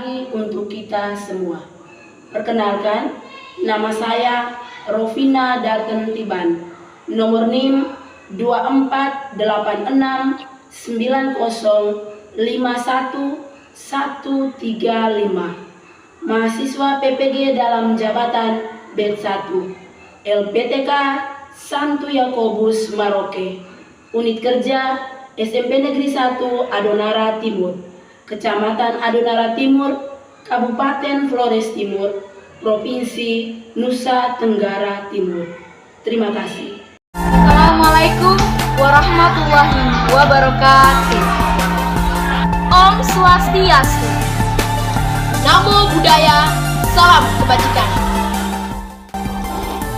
pagi untuk kita semua. Perkenalkan, nama saya Rovina Daten Tiban, nomor NIM 2486905135, mahasiswa PPG dalam jabatan Batch 1, LPTK Santo Yakobus Maroke, unit kerja SMP Negeri 1 Adonara Timur, Kecamatan Adonara Timur, Kabupaten Flores Timur, Provinsi Nusa Tenggara Timur. Terima kasih. Assalamualaikum warahmatullahi wabarakatuh. Om Swastiastu. Namo Buddhaya, salam kebajikan.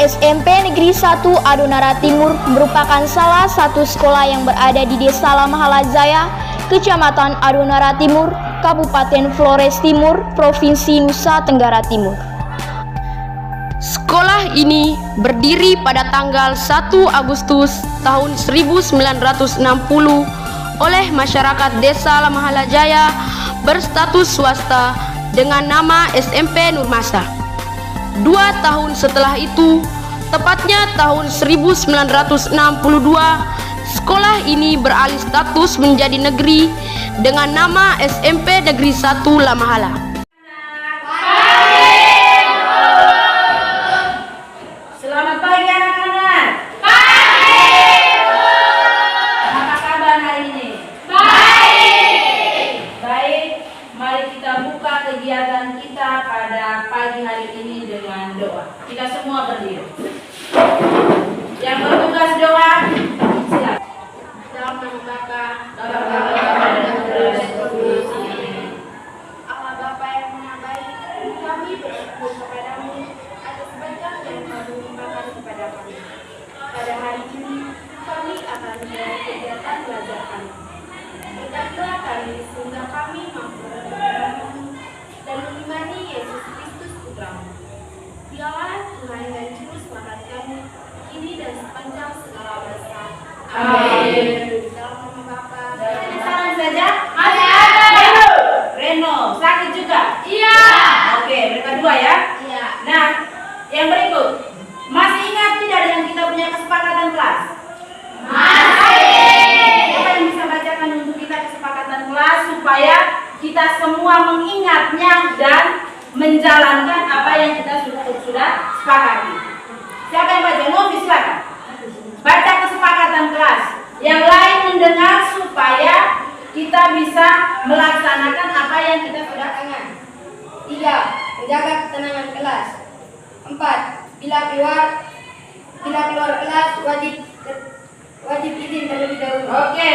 SMP Negeri 1 Adonara Timur merupakan salah satu sekolah yang berada di Desa Lamahala Jaya, Kecamatan Adonara Timur, Kabupaten Flores Timur, Provinsi Nusa Tenggara Timur. Sekolah ini berdiri pada tanggal 1 Agustus tahun 1960 oleh masyarakat Desa Lamahala Jaya berstatus swasta dengan nama SMP Nurmasa. 2 tahun setelah itu, tepatnya tahun 1962, sekolah ini beralih status menjadi negeri dengan nama SMP Negeri 1 Lamahala. Selamat pagi anak-anak. Pagi. Apa kabar hari ini? Baik. Baik, mari kita buka kegiatan kita pada pagi hari ini dengan doa. Kita semua berdiri. Yang bertugas doa, silakan. Dalam nama Bapa, Allah Bapa yang Maha Baik, kami bersyukur kepadamu atas berkat yang kami limpahkan kepada kami. Pada hari ini, kami akan memulai kegiatan belajar kami. Berkatlah kami sehingga kami mampu kepadamu dan mengimani Yesus Kristus Putramu. Dialah Tuhan dan Juru Selamat kami, kini dan sepanjang segala masa. Amin. Dalam nama Bapa. Ada saran saja? Masih ada. Reno, sakit juga? Iya. Oke, mereka dua ya. Iya. Nah, yang berikut, masih ingat tidak dengan kita punya kesepakatan kelas? Masih. Siapa yang bisa bacakan untuk kita kesepakatan kelas supaya kita semua mengingatnya dan menjalankan apa yang kita sudah sepakati? Siapa yang baca? Novi, silakan. Baca kesepakatan kelas. Yang lain mendengar supaya kita bisa melaksanakan apa yang kita sudah Tangan. 3. Menjaga ketenangan kelas. 4. Bila keluar kelas wajib izin terlebih dahulu. Oke.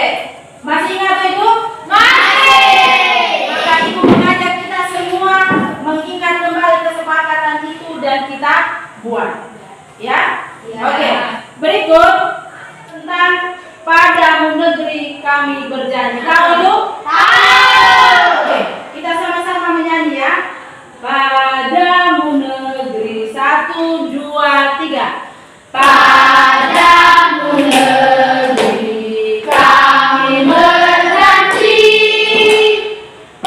Masih ingat itu? Masih. Maka Ibu mengajak kita semua mengingat kembali kesepakatan itu dan kita buat. Ya? Ya. Oke. Berikut tentang padamu negeri kami berjanji. Tahu itu? Tahu. Oke, kita sama-sama menyanyi ya. Padamu negeri, 1, 2, 3. Padamu negeri kami berjanji.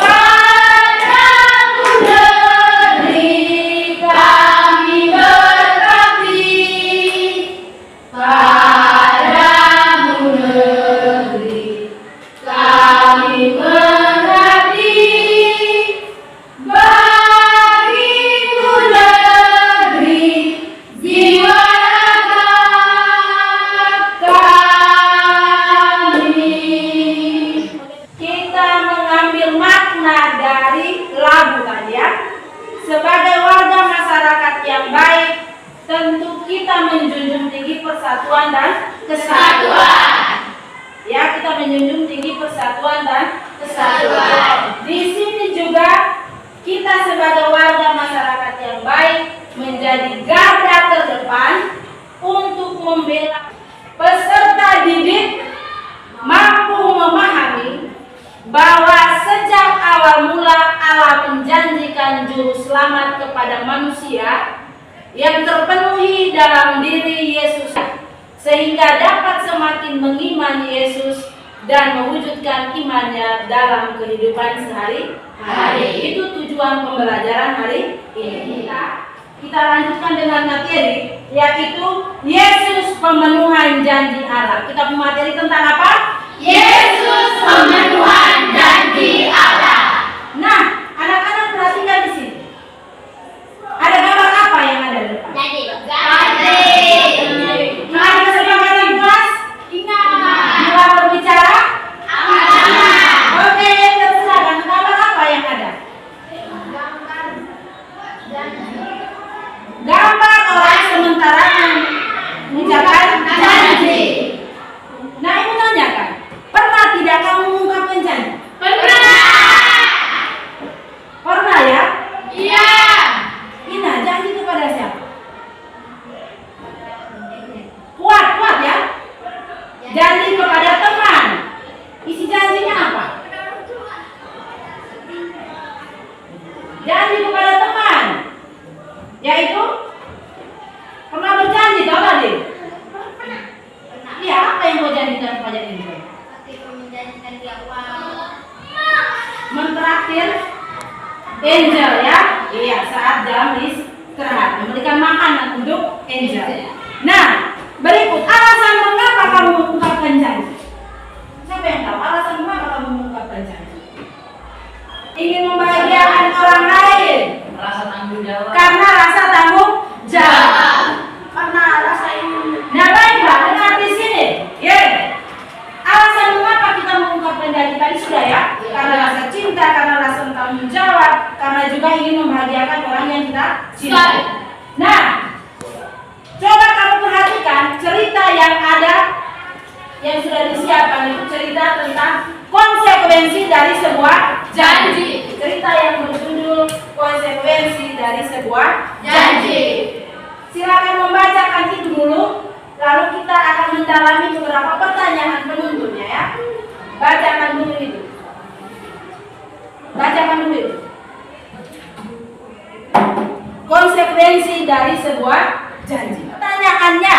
Padamu negeri kami berbakti. Padamu negeri kami mengabdi. Bagimu negeri jiwa raga kami. Kita mengambil makna dari lagu tadi ya. Sebagai warga masyarakat yang baik, tentu kita menjunjung tinggi persatuan dan kesatuan. Ya, kita menjunjung tinggi persatuan dan kesatuan. Di sini juga kita sebagai warga masyarakat yang baik menjadi garda terdepan untuk membela peserta didik mampu memahami bahwa sejak awal mula Allah menjanjikan juru selamat kepada manusia yang terpenuhi dalam diri Yesus, sehingga dapat semakin mengimani Yesus dan mewujudkan imannya dalam kehidupan sehari-hari. Itu tujuan pembelajaran hari ini. Kita lanjutkan dengan materi, yaitu Yesus pemenuhan janji Allah. Kita punya materi tentang apa? Yesus pemenuhan janji Allah. Nah, anak-anak perhatikan di sini. Ada gambar apa yang ada di depan? Janji. Ingat kesepakatan kelas? Ingat. Bila berbicara? Amanah. Oke, terserahkan. Gambar apa yang ada? Gambar orang sementara mengucapkan janji. Nah, ibu tanyakan, pernah tidak kamu mengungkapkan janji? Pernah ya? Iya. Ina, janji kepada siapa? Kuat ya? Janji kepada teman. Isi janjinya apa? Janji kepada teman, yaitu pernah berjanji, tahu tadi? Iya, apa yang kau janjikan kepada Angel? Menjanjikan dia uang. Mentraktir Angel ya? Iya, saat jam istirahat memberikan makanan untuk Angel. Nah, berikut alasan mengapa kamu mengungkapkan janji. Siapa yang tahu alasan mengapa kamu mengungkapkan janji? Ingin membahagiakan orang lain. Rasa tanggung jawab. Karena rasa tanggung jawab. Karena rasa ini. Nah, baiklah, dengar di sini. Alasan mengapa kita mengungkapkan janji tadi sudah ya? Karena rasa cinta, karena rasa tanggung jawab, karena juga ingin membahagiakan orang yang kita cintai. Nah, coba kamu perhatikan cerita yang ada, yang sudah disiapkan itu cerita tentang konsekuensi dari sebuah janji. Cerita yang berjudul konsekuensi dari sebuah janji. Silakan membacakan itu dulu, lalu kita akan mendalami beberapa pertanyaan penuntunnya ya. Bacakan dulu itu. Bacakan dulu itu. Konsekuensi dari sebuah janji. Pertanyaannya,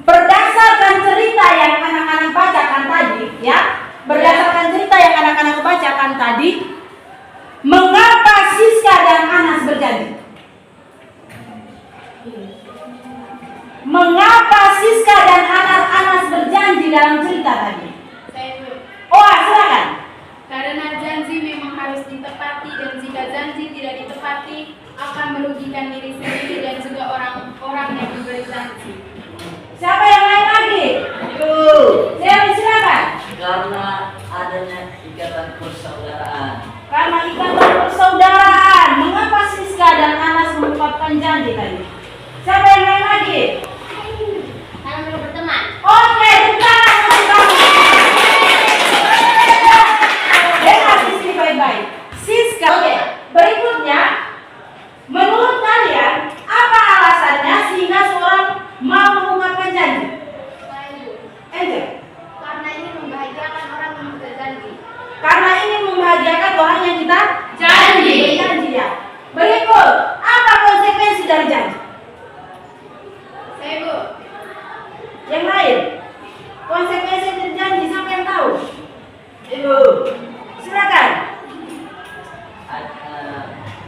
berdasarkan cerita yang anak-anak bacakan tadi, ya, berdasarkan cerita yang anak-anak bacakan tadi, mengapa Siska dan Anas berjanji? Mengapa Siska dan Anas berjanji dalam cerita tadi? Oh, silakan. Karena janji memang harus ditepati, dan jika janji tidak ditepati akan merugikan diri sendiri dan juga orang-orang yang diberi janji. Siapa yang lain lagi? Silakan. Karena adanya ikatan persaudaraan. Karena ikatan persaudaraan. Mengapa Siska dan Anas mengucapkan janji tadi? Siapa yang lain lagi? Karena perlu berteman. Oke, dengar di sini baik-baik. Siska. Oke, berikutnya, menurut kalian apa alasannya sehingga seorang mau mengungkapkan janji? Angel. Karena ini membahagiakan orang yang sudah janji. Karena ingin membahagiakan orang yang kita Janji. janji ya. Berikut, apa konsekuensi dari janji? Saya Bu, Yang lain, konsekuensi dari janji siapa yang tahu? Ibu, silakan.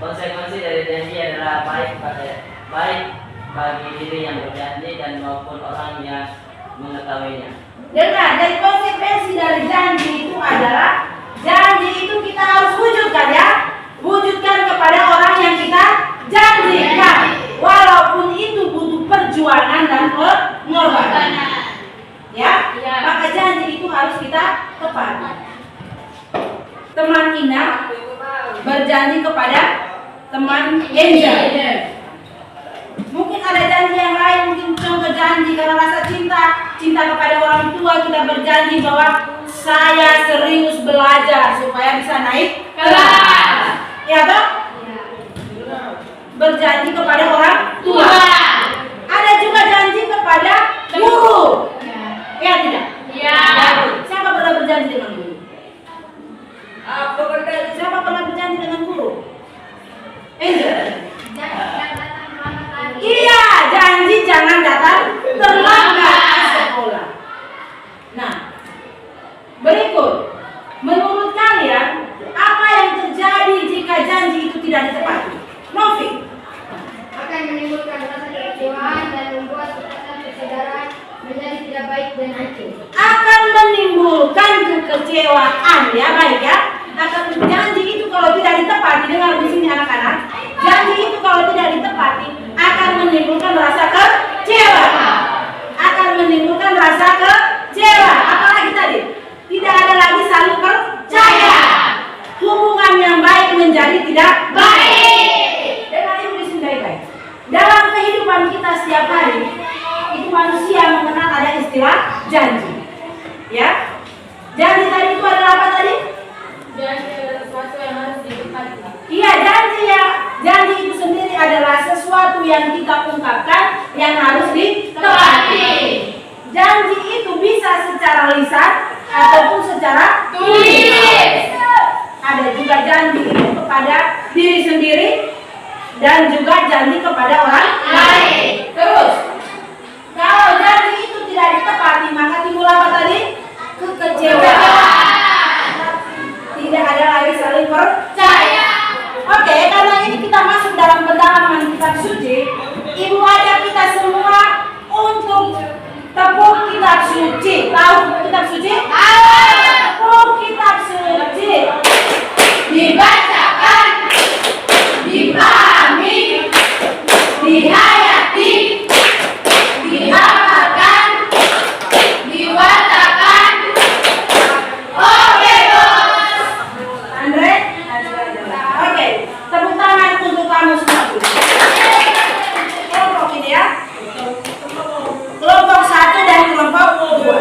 Konsekuensi dari janji adalah baik bagi diri yang berjanji dan maupun orang yang mengetahuinya. Dengar, dari konsekuensi dari janji itu adalah janji itu kita harus wujudkan ya. Wujudkan kepada orang yang kita janjikan. Walaupun itu butuh perjuangan dan pengorbanan. Ya, maka janji itu harus kita tepati. Teman Ina berjanji kepada teman Angel. Mungkin ada janji yang lain, mungkin contoh janji karena rasa cinta kepada orang tua, kita berjanji bahwa saya serius belajar supaya bisa naik kelas. Ya toh? Berjanji kepada orang tua. Ada juga janji kepada guru. Ya tidak? Iya. Siapa pernah berjanji dengan guru? Siapa pernah berjanji dengan guru? Angel. Iya, janji jangan datang terlambat ke sekolah. Nah, baik dan adil. Akan menimbulkan kekecewaan, ya baik ya. Akan janji itu kalau tidak ditepati, dengar di sini anak-anak. Janji itu kalau tidak ditepati akan menimbulkan rasa kecewa. Akan menimbulkan rasa kecewa. Apalagi tadi? Tidak ada lagi saling percaya. Hubungan yang baik menjadi tidak baik. Dengar ibu di sini baik-baik. Dalam kehidupan kita setiap hari, itu manusia mengenal ada istilah janji. Ya, janji tadi itu adalah apa tadi? Janji adalah sesuatu yang harus ditepati. Iya, janji itu sendiri adalah sesuatu yang kita ungkapkan yang harus ditepati. Janji itu bisa secara lisan ataupun secara tulis. Ada juga janji itu kepada diri sendiri dan juga janji kepada orang lain. Terus, kalau janji itu tidak ditepati, maka timbul apa tadi? Kekecewaan. Tidak ada lagi saling percaya. Oke, karena ini kita masuk dalam pendalaman kitab suci, ibu ajak kita semua untuk tepuk kitab suci. Tahu kitab suci? Tepuk kitab suci. Dibacakan, dipahami, dihayati, diamalkan, diwatakan. Oke bos. Andre? Oke, tepuk tangan untuk kamu semua. Kelompok ini ya. Kelompok 1 dan kelompok 2.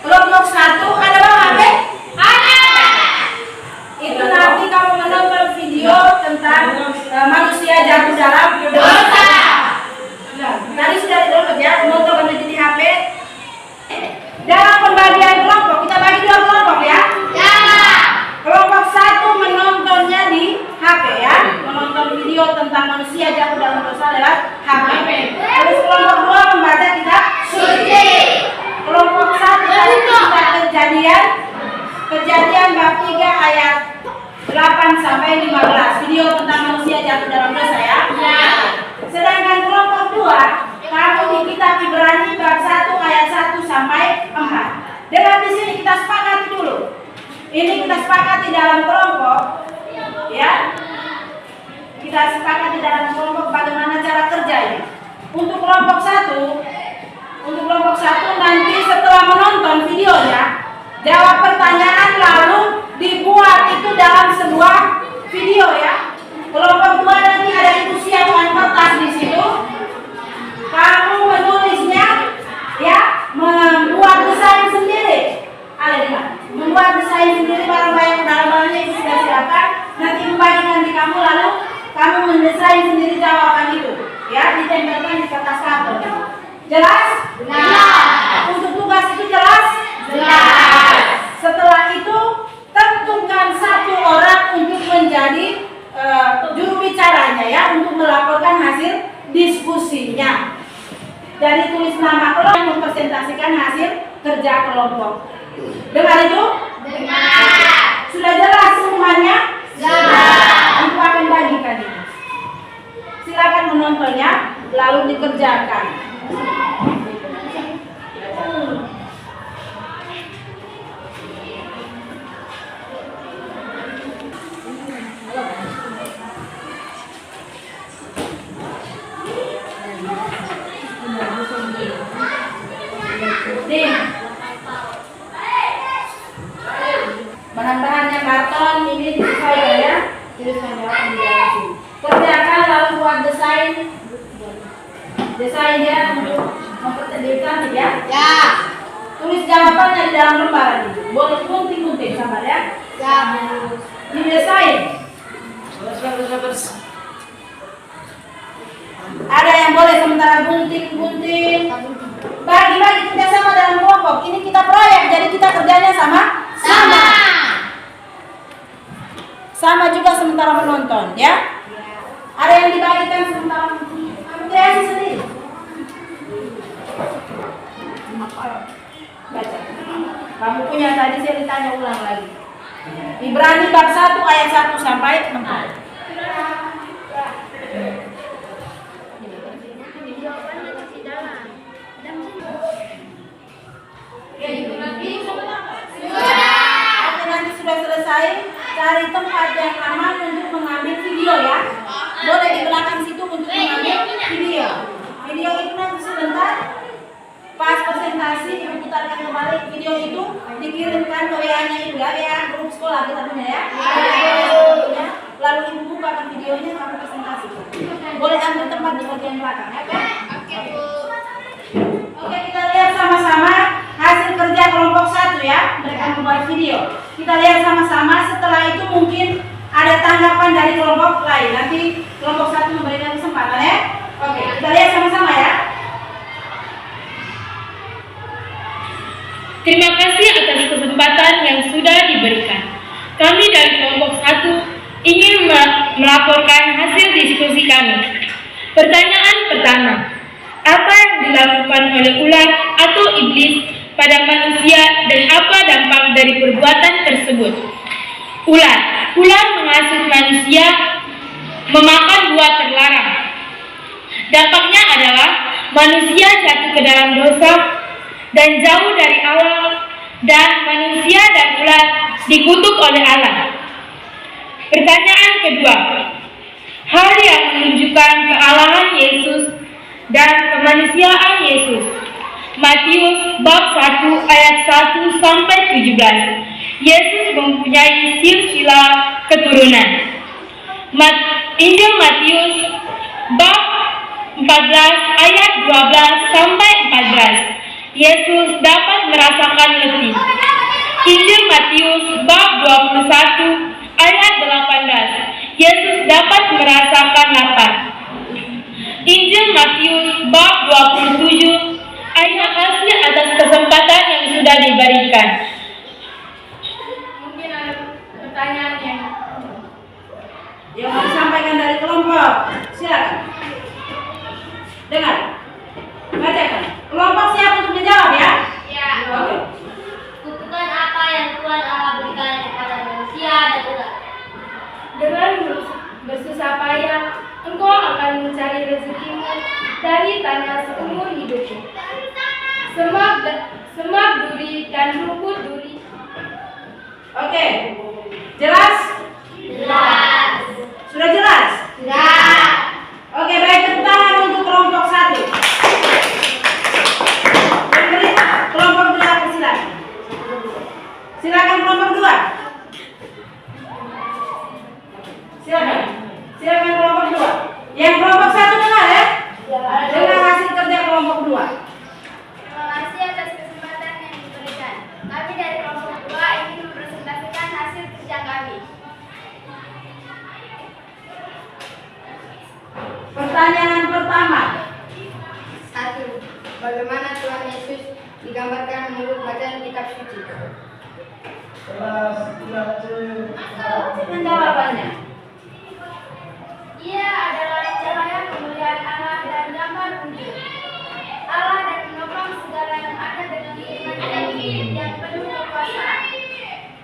Kelompok 1 ada bang Abe? Ada. Itu nanti kamu menonton video tentang manusia jatuh dalam dosa. Nah, tadi sudah di-download ya, menonton di HP. Dalam pembagian kelompok, kita bagi 2 kelompok ya. Ya. Kelompok 1 menontonnya di HP ya, menonton video tentang manusia jatuh dalam dosa lewat HP. Terus kelompok 2 membaca kitab suci. Kelompok 1 tadi kita kejadian bab 3 ayat 8 sampai 15. Video tentang manusia jatuh dalam dosa ya. Sedangkan kelompok 2 kamu di kitab Ibrani bab 1 ayat 1 sampai 4. Dengan di sini kita sepakati dulu. Ini kita sepakati dalam kelompok, ya. Kita sepakati dalam kelompok bagaimana cara kerjanya. Untuk kelompok 1 nanti setelah menonton videonya, jawab pertanyaan lalu dibuat itu dalam sebuah video ya. Kelompok 2 nanti ada ibu siapkan kertas di situ. Kamu menulisnya, ya, membuat desain sendiri. Membuat desain sendiri barang-barangnya itu sudah siapkan. Nanti membagikan di kamu lalu kamu mendesain sendiri jawaban itu, ya, ditempelkan di kertas karton. Jelas? Jelas. Untuk tugas itu jelas? Jelas. Setelah itu tentukan 1 orang untuk menjadi juru bicaranya ya, untuk melaporkan hasil diskusinya. Jadi tulis nama kelompok, mempresentasikan hasil kerja kelompok. Dengar itu? Dengar. Sudah jelas semuanya? Jelas. Ibu akan bagikan ini. Silakan menontonnya, lalu dikerjakan. Nih, bahan-bahannya karton ini disesuaikan ya. Tuliskan jawaban di dalam sini. Kerjakan lalu buat desain ya untuk mempercantik ya. Ya. Tulis jawabannya di dalam lembaran ini. Boleh gunting-gunting sabar ya. Ya. Didesain. Ada yang boleh sementara gunting-gunting. Bagi-bagi kerjasama dalam kelompok. Ini kita proyek, jadi kita kerjanya sama. Sama juga sementara menonton, ya. Ada yang dibagikan sementara kreasi sendiri. Baca. Kamu punya tadi saya ditanya ulang lagi. Ibrani bab 1 ayat 1 sampai 4. cari tempat yang aman untuk mengambil video ya. Boleh di belakang situ untuk mengambil video. Video itu nanti sebentar pas presentasi diputarkan kembali video itu, dikirimkan ke WA-nya itu ya, WA grup sekolah kita punya ya. Lalu ibu bukakan videonya sampai presentasi. Boleh ambil tempat di bagian belakang ya. Oke, kita lihat sama-sama hasil kerja kelompok 1 ya. Mereka membuat video. Kita lihat sama-sama. Setelah itu mungkin ada tanggapan dari kelompok lain. Nanti kelompok 1 memberikan kesempatan ya. Oke, kita lihat sama-sama ya. Terima kasih atas kesempatan yang sudah diberikan. Kami dari kelompok 1 ingin melaporkan hasil diskusi kami. Pertanyaan pertama, apa yang dilakukan oleh ular atau iblis pada manusia dan apa dampak dari perbuatan tersebut? Ular menghasut manusia memakan buah terlarang. Dampaknya adalah manusia jatuh ke dalam dosa dan jauh dari Allah, dan manusia dan ular dikutuk oleh Allah. Pertanyaan kedua, hal yang menunjukkan kealahan Yesus dan kemanusiaan Yesus. Matius bab 1 ayat 1 sampai 17. Yesus mempunyai silsilah keturunan. Injil Matius bab 14 ayat 12 sampai 14. Yesus dapat merasakan letih. Injil Matius bab 21 ayat 18. Yesus dapat merasakan lapar. Injil Matius bab 27 ayat kasih atas kesempatan yang sudah diberikan. Mungkin ada pertanyaan yang mau disampaikan dari kelompok. Silakan. Dengar. Bacakan. Kelompok siap untuk menjawab ya? Ya. Oke. Kutukan apa yang Tuhan Allah berikan kepada manusia dan ular? Dengan bersusah payah, engkau akan mencari rezekimu dari tanah seumur hidupmu. Semak duri dan rumput duri. Oke. Jelas? Jelas. Sudah jelas? Jelas. Oke, baik, tepuk tangan untuk kelompok 1. Beri kelompok 2 silakan. Silakan kelompok 2. Silakan. Silakan kelompok 2. Yang kelompok 1 dengar ya? Dengar hasil kerja kelompok 2. Terima kasih atas kesempatan yang diberikan. Kami dari kelompok 2 ingin mempresentasikan hasil kerja kami. Pertanyaan pertama. 1. Bagaimana Tuhan Yesus digambarkan menurut bacaan kitab suci? Dengan jawabannya. Ia adalah cahaya kemuliaan Allah dan gambar wujud Allah dan menopang segala yang ada dengan iman yang penuh kekuasaan.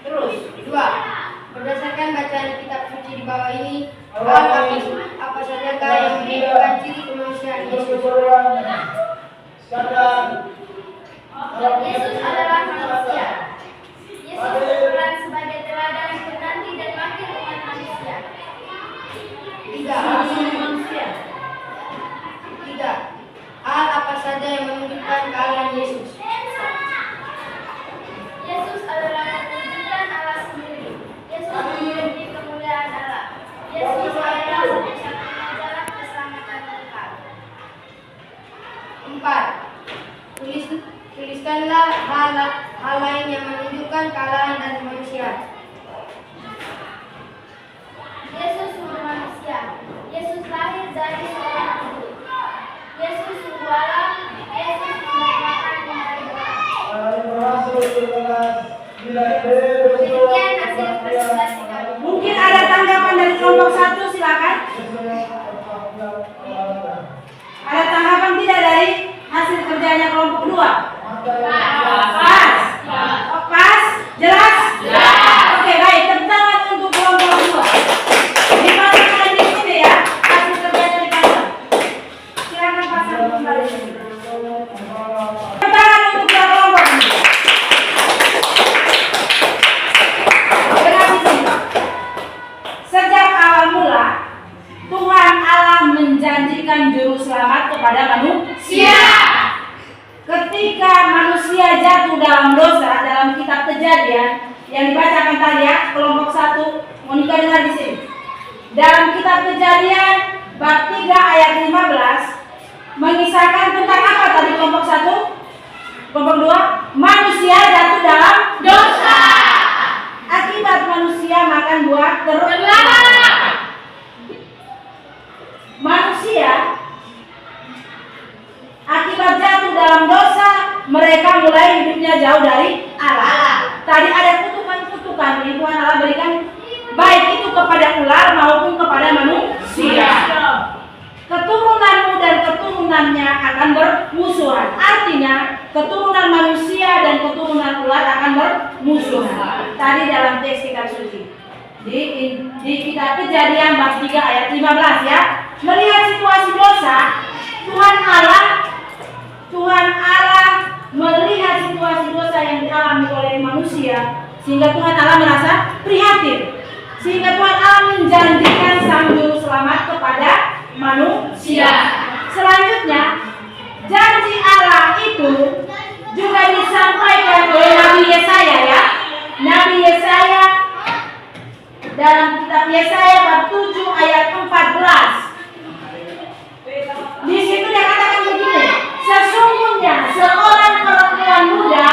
Terus. 2. Berdasarkan bacaan kitab suci di bawah ini, apa sajakah yang menunjukkan ciri kemanusiaan Yesus? Yesus adalah manusia. Yesus berperan sebagai teladan penanti dan wakil umat manusia. 3. Hal apa saja yang menunjukkan kealahan Yesus? Yesus adalah perwujudan Allah sendiri. Yesus memiliki kemuliaan Allah. Yesus adalah satu-satunya jalan keselamatan kekal. 4. Tuliskanlah hal lain yang menunjukkan kealahan dan kemanusiaan. Yesus sungguh manusia. Yesus lahir dari seorang ibu. Yesus sungguh Allah. Yesus memberi makan dari orang. Demikian hasil presentasi kami. Mungkin ada tanggapan dari kelompok 1, silakan. Ada tanggapan tidak dari hasil kerjanya kelompok 2? Pas. Oh, pas? Jelas? Oke, baik. Tepuk tangan untuk kelompok 2. Dipasangkan di sini ya. Hasil kerjanya dipasang. Silakan pasang kembali. Tepuk tangan untuk kelompok 2. Dengar di sini. dari Allah. Tadi ada kutukan-kutukan yang Tuhan Allah berikan, baik itu kepada ular maupun kepada manusia. Keturunanmu dan keturunannya akan bermusuhan. Artinya keturunan manusia dan keturunan ular akan bermusuhan. Tadi dalam teks kitab suci di kitab Kejadian bab 3 ayat 15 ya. Melihat situasi dosa, Tuhan Allah melihat situasi dosa yang dialami oleh manusia, sehingga Tuhan Allah merasa prihatin, sehingga Tuhan Allah menjanjikan sang juru selamat kepada manusia. Selanjutnya, janji Allah itu juga disampaikan oleh Nabi Yesaya ya. Nabi Yesaya dalam kitab Yesaya bab 7 ayat 14. Di situ dia katakan begini, sesungguhnya seorang perempuan muda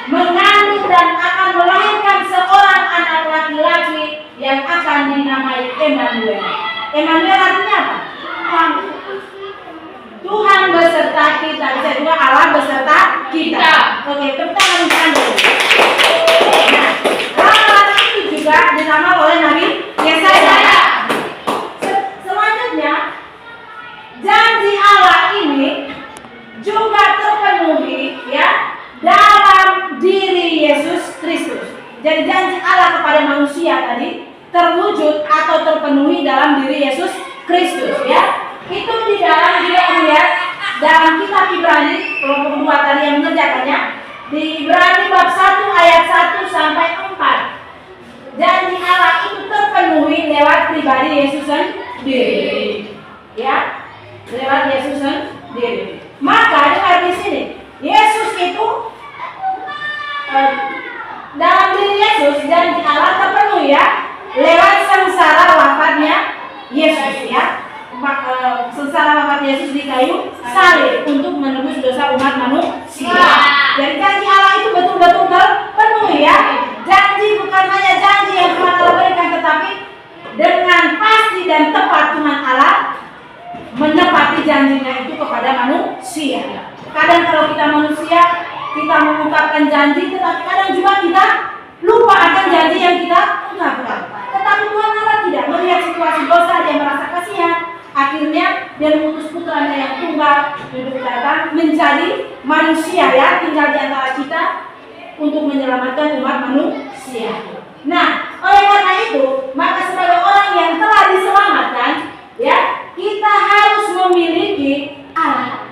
mengandung dan akan melahirkan seorang anak laki-laki yang akan dinamai Emmanuel. Emmanuel artinya apa? Tuhan beserta kita. Bisa juga Allah beserta kita. Oke, tepuk tangan untuk Anda. Nah, Allah itu juga dinamakan oleh Nabi Yesaya. Selanjutnya, janji Allah ini juga terpenuhi ya dalam diri Yesus Kristus. Jadi janji Allah kepada manusia tadi terwujud atau terpenuhi dalam diri Yesus Kristus ya. Itu di dalam juga melihat dalam kitab Ibrani kelompok 2 tadi yang mengerjakannya di Ibrani bab 1 ayat 1 sampai 4. Janji Allah itu terpenuhi lewat pribadi Yesus sendiri. Ya. Lewat Yesus sendiri. Maka dengar di sini, Yesus itu dalam diri Yesus janji Allah terpenuhi ya lewat sengsara wafatnya Yesus ya. Sengsara wafat Yesus di kayu salib untuk menebus dosa umat manusia. Jadi janji Allah itu betul-betul terpenuhi ya. Janji bukan hanya janji yang Tuhan Allah berikan, tetapi dengan pasti dan tepat Tuhan Allah menepati janjinya itu kepada manusia. Kadang kalau kita manusia, kita mengungkapkan janji, tetapi kadang juga kita lupa akan janji yang kita ungkapkan. Tetapi Tuhan Allah tidak melihat situasi dosa, dia merasa kasihan. Akhirnya dia mengutus putranya yang tunggal hidup datang menjadi manusia ya, tinggal di antara kita untuk menyelamatkan umat manusia. Nah, oleh karena itu, maka sebagai orang yang telah diselamatkan, ya, kita harus memiliki Allah.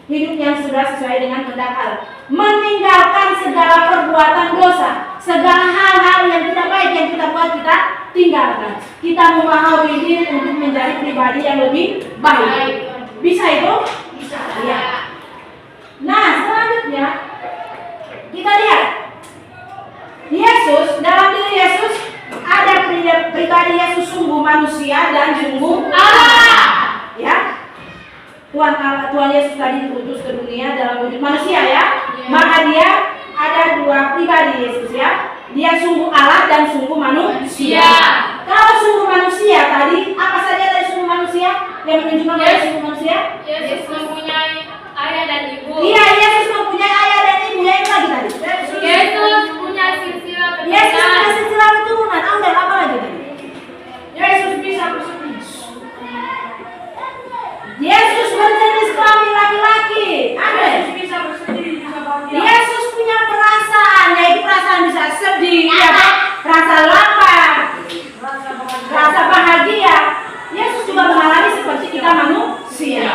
Hidup yang sudah sesuai dengan kehendak Allah. Meninggalkan segala perbuatan dosa, segala hal-hal yang tidak baik yang kita buat, kita tinggalkan. Kita memahami diri untuk menjadi pribadi yang lebih baik. Bisa itu? Bisa. Ya. Nah, selanjutnya kita lihat Yesus, dalam diri Yesus ada pribadi Yesus sungguh manusia dan sungguh Allah. Ya. Tuhan Yesus tadi diutus ke dunia dalam wujud manusia ya. Maka dia ada dua pribadi Yesus ya. Dia sungguh Allah dan sungguh manusia. Kalau sungguh manusia tadi, apa saja dari sungguh manusia yang menunjukkan dari sungguh manusia? Yesus mempunyai ayah dan ibu. Iya, Yesus mempunyai ayah dan ibu. Yang lagi tadi? Yesus punya silsilah keturunan. Yesus punya silsilah keturunan. Apa lagi tadi? Yesus bisa bersetuju. Yesus berjenis kelamin laki-laki. Yesus bisa bersedih, bisa bahagia. Yesus punya perasaan, yaitu perasaan bisa sedih, ya, rasa lapar, rasa bahagia. Yesus juga mengalami seperti kita manusia.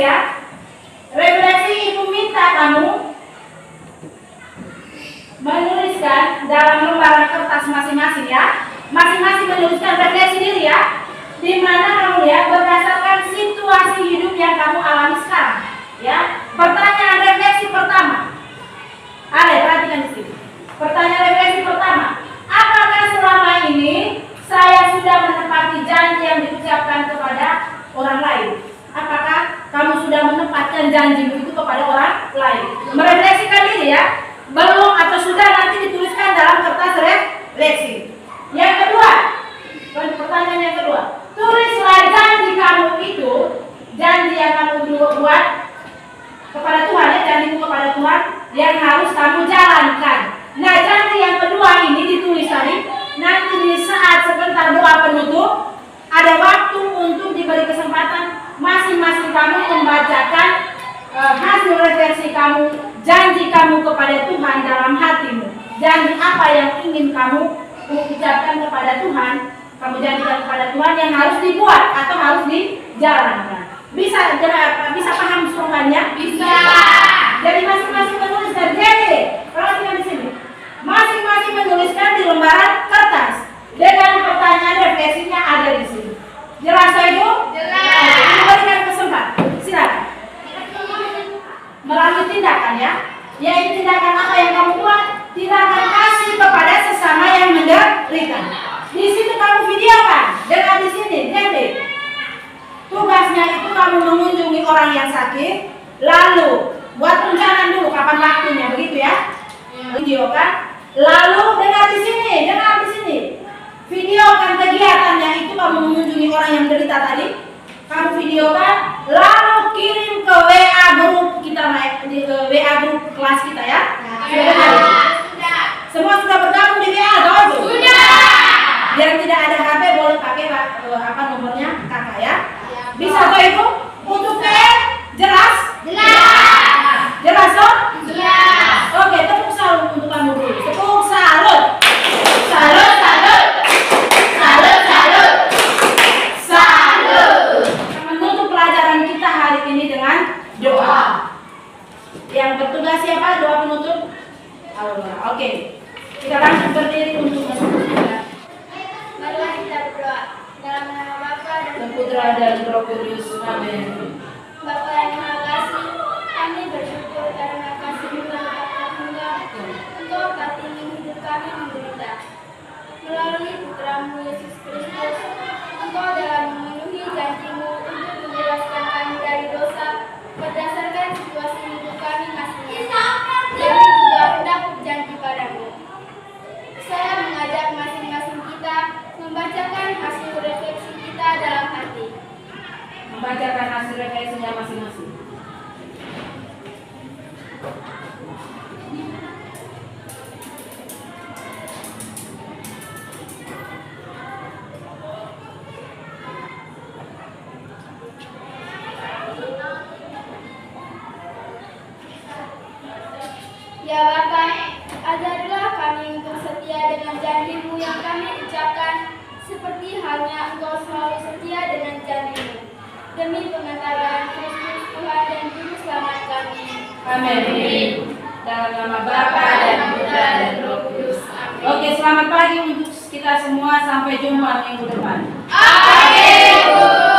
ya. Refleksi Ibu minta kamu menuliskan dalam lembaran kertas masing-masing ya. Masing-masing menuliskan refleksi diri ya. Di mana kamu lihat berdasarkan situasi hidup yang kamu alami sekarang ya. Pertanyaan refleksi pertama. Ada, perhatikan di sini. Pertanyaan refleksi pertama. Apakah selama ini saya sudah menepati janji yang diucapkan kepada orang lain? Apakah kamu sudah menempatkan janji itu kepada orang lain? Merefleksikan diri ya. Belum atau sudah, nanti dituliskan dalam kertas refleksi. Yang kedua, pertanyaan yang kedua. Tulislah janji kamu itu, janji yang kamu buat kepada Tuhan ya, janjimu kepada Tuhan yang harus kamu jalankan. Nah, janji yang kedua ini ditulis tadi. Nanti di saat sebentar doa penutup, ada waktu untuk diberi kesempatan masing-masing kamu membacakan hasil refleksi kamu, janji kamu kepada Tuhan dalam hatimu. Janji apa yang ingin kamu ucapkan kepada Tuhan, kamu janjikan kepada Tuhan yang harus dibuat atau harus dijalankan. Bisa paham slogannya? Bisa. Jadi masing-masing menuliskan. Jadi, perhatikan di sini. Masing-masing menuliskan di lembaran kertas dengan pertanyaan refleksinya ada di sini. Jelas itu? Jelas. Diberikan kesempatan. Silakan. Melalui tindakan ya. Yaitu tindakan apa yang kamu buat? Tindakan kasih kepada sesama yang menderita. Di situ kamu videokan. Dengan di sini, jadi tugasnya itu kamu mengunjungi orang yang sakit, lalu buat rencana dulu kapan waktunya, begitu ya? Videokan, lalu dengar di sini, videokan kegiatannya itu kamu mengunjungi orang yang menderita tadi, kamu videokan, lalu kirim ke WA grup kita, WA grup kelas kita ya. Sudah. Semua sudah bergabung di WA, atau sudah? Yang tidak ada HP boleh pakai apa nomornya kakak ya. Bisa toh itu? Untuk PM jelas? Jelas. Jelas toh? Jelas. Oke, tepuk salut untuk kamu dulu. Tepuk salut. Salut, salut. Salut, salut. Salut. Menutup pelajaran kita hari ini dengan doa. Yang bertugas siapa? Doa penutup? Allah. Oke. Kita langsung berdiri untuk menutup. Marilah kita berdoa. Dalam nama Bapa dan Putra dan Roh Kudus. Amin. Bapa yang Maha Kasih, kami bersyukur karena kasih-Mu yang tak tunggal. Engkau tinggi hidup kami menderita. Melalui Putra-Mu Yesus Kristus, Engkau dalam memenuhi janji-Mu untuk membebaskan kami dari dosa berdasarkan situasi hidup kami masing-masing. Kami juga hendak berjanji padamu. Saya mengajak masing-masing kita membacakan hasil refleksi kita dalam hati. Membacakan hasil refleksinya masing-masing. Ya Bapa, ajarilah kami untuk setia dengan janji-Mu yang kami ucapkan, seperti halnya Engkau selalu setia dengan janji-Mu. Demi pengetahuan Kristus Tuhan dan Juru Selamat kami. Amin. Dalam nama Bapa dan Putra dan Roh Kudus. Oke, selamat pagi untuk kita semua. Sampai jumpa minggu depan. Amin.